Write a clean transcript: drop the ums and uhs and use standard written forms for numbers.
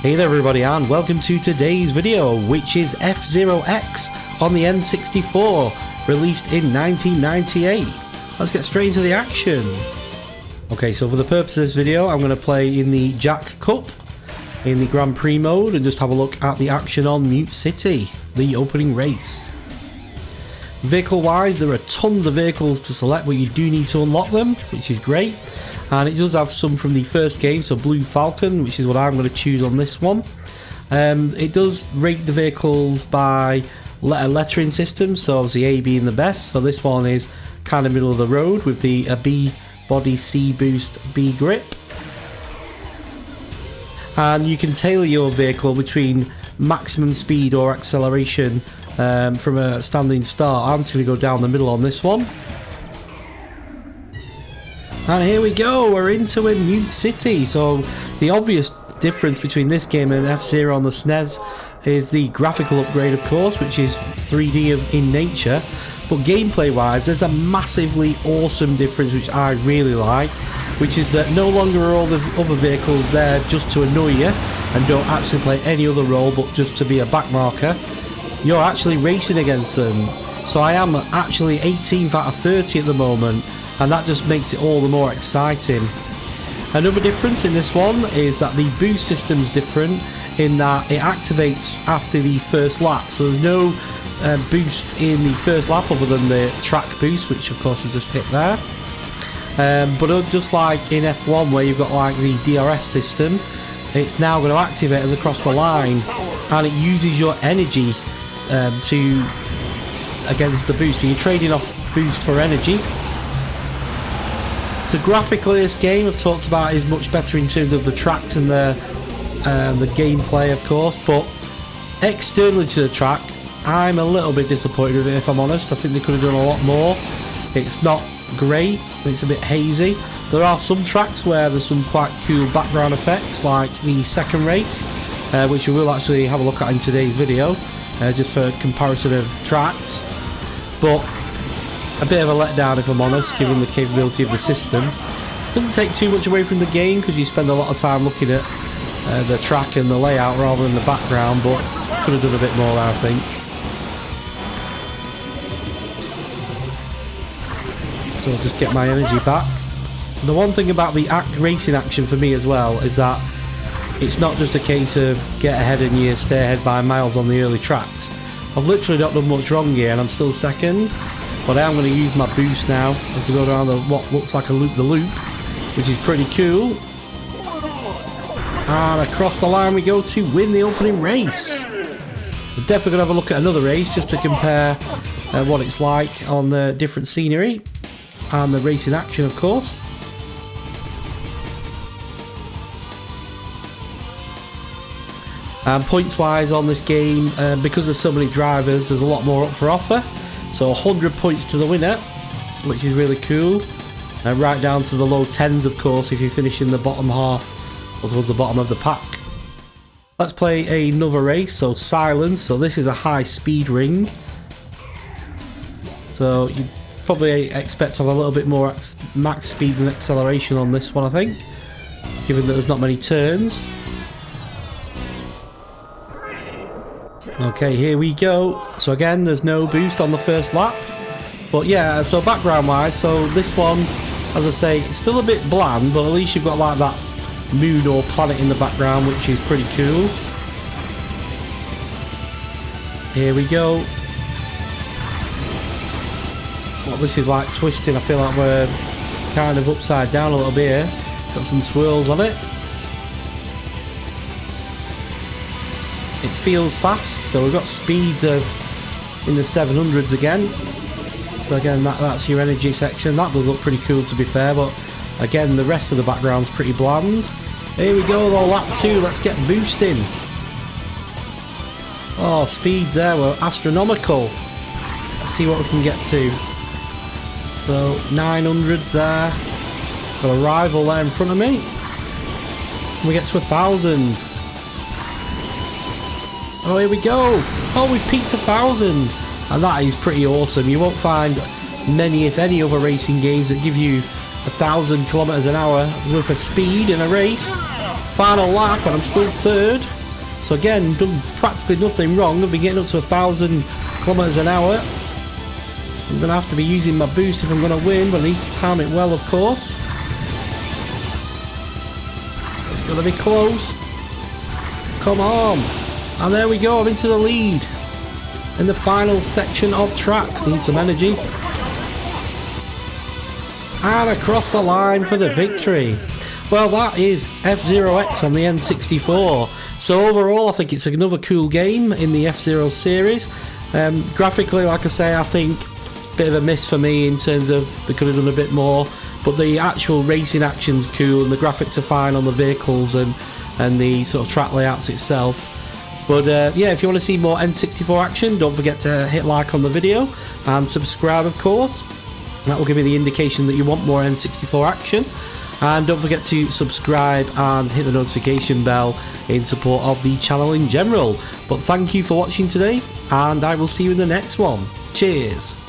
Hey there everybody, and welcome to today's video, which is F-ZeroX on the N64, released in 1998. Let's get straight into the action. Okay, so for the purpose of this video, I'm going to play in the Jack Cup, in the Grand Prix mode, and just have a look at the action on Mute City, the opening race. Vehicle wise, there are tons of vehicles to select, but you do need to unlock them, which is great. And it does have some from the first game, so Blue Falcon, which is what I'm going to choose on this one. It does rate the vehicles by lettering system, so obviously A being the best. So this one is kind of middle of the road with the B body, C boost, B grip. And you can tailor your vehicle between maximum speed or acceleration from a standing start. I'm just going to go down the middle on this one. And here we go, we're into a Mute City. So the obvious difference between this game and F-Zero on the SNES is the graphical upgrade, of course, which is 3D in nature. But gameplay wise, there's a massively awesome difference which I really like, which is that no longer are all the other vehicles there just to annoy you and don't actually play any other role but just to be a backmarker. You're actually racing against them. So I am actually 18th out of 30 at the moment, and that just makes it all the more exciting. Another difference in this one is that the boost system's different in that it activates after the first lap, so there's no boost in the first lap other than the track boost, which of course is just hit there. But just like in F1 where you've got like the DRS system, it's now going to activate as across the line, and it uses your energy against the boost, so you're trading off boost for energy. So graphically, this game I've talked about is much better in terms of the tracks and the gameplay, of course, but externally to the track, I'm a little bit disappointed with it, if I'm honest. I think they could have done a lot more. It's not great, it's a bit hazy. There are some tracks where there's some quite cool background effects, like the second race, which we will actually have a look at in today's video, just for comparison of tracks. But a bit of a letdown, if I'm honest, given the capability of the system. Doesn't take too much away from the game because you spend a lot of time looking at the track and the layout rather than the background, but could have done a bit more there, I think. So I'll just get my energy back. The one thing about the racing action for me as well is that it's not just a case of get ahead and you stay ahead by miles on the early tracks. I've literally not done much wrong here and I'm still second. But I am going to use my boost now as I go down what looks like a loop-the-loop, which is pretty cool. And across the line we go to win the opening race. We're definitely going to have a look at another race just to compare what it's like on the different scenery and the racing action, of course. And points-wise on this game, because there's so many drivers, there's a lot more up for offer. So 100 points to the winner, which is really cool. And right down to the low 10s, of course, if you finish in the bottom half or towards the bottom of the pack. Let's play another race, so Silence. So this is a high speed ring. So you probably expect to have a little bit more max speed and acceleration on this one, I think, given that there's not many turns. Okay, here we go. So again, there's no boost on the first lap. But yeah, so background wise, so this one, as I say, it's still a bit bland, but at least you've got like that moon or planet in the background, which is pretty cool. Here we go. Well, this is like twisting. I feel like we're kind of upside down a little bit here. It's got some twirls on it. It feels fast, so we've got speeds of in the 700s again. So again, that's your energy section. That does look pretty cool, to be fair, but again, the rest of the background's pretty bland. Here we go, though, lap 2. Let's get boosting. Oh, speeds there were astronomical. Let's see what we can get to. So 900s there. Got a rival there in front of me. We get to 1,000. Oh, here we go. Oh, we've peaked 1,000. And that is pretty awesome. You won't find many, if any, other racing games that give you 1,000 kilometers an hour worth of speed in a race. final lap and I'm still third. So again, done practically nothing wrong. I've been getting up to 1,000 kilometers an hour. I'm going to have to be using my boost if I'm going to win, but I need to time it well, of course. It's going to be close. Come on. And there we go, I'm into the lead. In the final section of track. Need some energy. And across the line for the victory. Well, that is F-ZeroX on the N64. So overall, I think it's another cool game in the F-Zero series. Graphically, like I say, I think a bit of a miss for me in terms of they could have done a bit more. But the actual racing action's cool and the graphics are fine on the vehicles and the sort of track layouts itself. But yeah, if you want to see more N64 action, don't forget to hit like on the video and subscribe, of course. That will give me the indication that you want more N64 action. And don't forget to subscribe and hit the notification bell in support of the channel in general. But thank you for watching today, and I will see you in the next one. Cheers!